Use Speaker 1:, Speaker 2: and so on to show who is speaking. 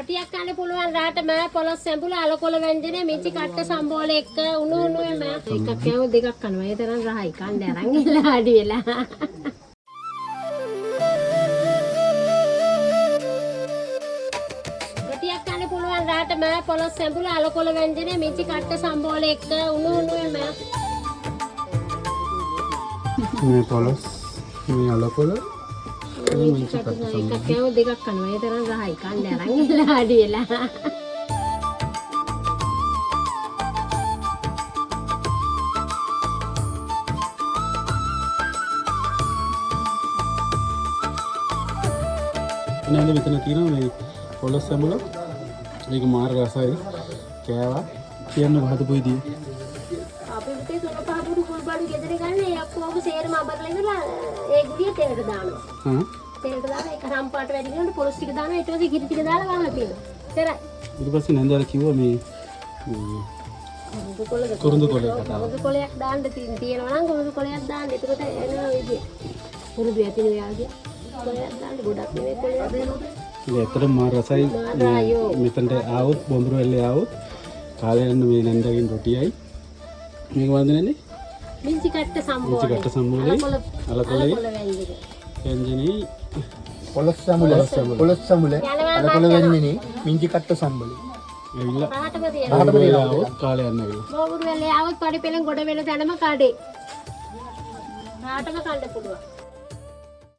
Speaker 1: ටිකක් කන්න පුළුවන් රාට මෑ පොලොස් සැඹුල අලකොල වැන්ජනේ මිච්චි කට්ට සම්බෝල එක්ක උණු උණුවේ මෑ එකක් කෑව දෙකක් කනවා ඒ තරම් රහයි කන්න අරන් ඉල්ල ආඩි වෙලා ටිකක් කන්න පුළුවන් රාට මෑ පොලොස් සැඹුල අලකොල වැන්ජනේ මිච්චි කට්ට සම්බෝල එක්ක උණු උණුවේ මෑ
Speaker 2: මේ පොලොස් මේ අලකොල
Speaker 1: එකක් කෑව දෙකක් කනවා ඒ තරම් රහයි කන්න අරන් ඉල්ල ආඩි වෙලා
Speaker 2: නැලෙ මෙතන තියෙනවා මේ පොලොස් සැඹුල මේක මාර රසයි කෑවා කියන්න හදපු ඉදී
Speaker 1: අපි උතේ සුනපාපුරු කුල්බඩු ගෙදර ගන්න ඒ ඔක්කොම සේරම අඹරලා ඉඳලා ඒ ගුලිය තෙලට දානවා. තෙලට දාලා ඒක රම් පාට වැඩි වෙනකොට පොලොස් ටික දානවා ඊට පස්සේ කිරි ටික දාලා වහලා තියෙනවා. ඉතරයි.
Speaker 2: ඊට පස්සේ නන්දාලා කිව්වා මේ කුරුඳු කොලේ කතාව.
Speaker 1: කුරුඳු කොලයක් දාන්න තියෙනවා නම් කුරුඳු කොලයක් දාන්න. එතකොට එනවා විදිය. කුරුඳු ඇතින යාගේ කොලයක් දාන්න ගොඩක් නෙවෙයි කොලයක් දෙනවා.
Speaker 2: ඒක ඇත්තටම මාර රසයි. මෙතනට ආවොත් බොඹුරු වෙල්ලේ ආවොත් කාලේ යන මේ නන්දාගෙන් රොටියයි මේක වන්දනන්නේ
Speaker 1: මිංචි කට්ට සම්බෝලේ.
Speaker 2: මිංචි කට්ට සම්බෝලේ අලකොලේ වැන්ජනේ
Speaker 3: පොලොස් සැඹුල අලකොල වැන්ජනේ මිංචි කට්ට සම්බෝලේ
Speaker 2: ඇවිල්ලා
Speaker 1: රාටම
Speaker 2: රාටම තියලා ආවොත් කාලේ යන්න ඇවිල්ලා
Speaker 1: බොඹුරු වෙලේ ආවොත් පඩි පෙලෙන් ගොඩ වෙන තැනම කඩේ. රාටම කන්න පුළුවන්.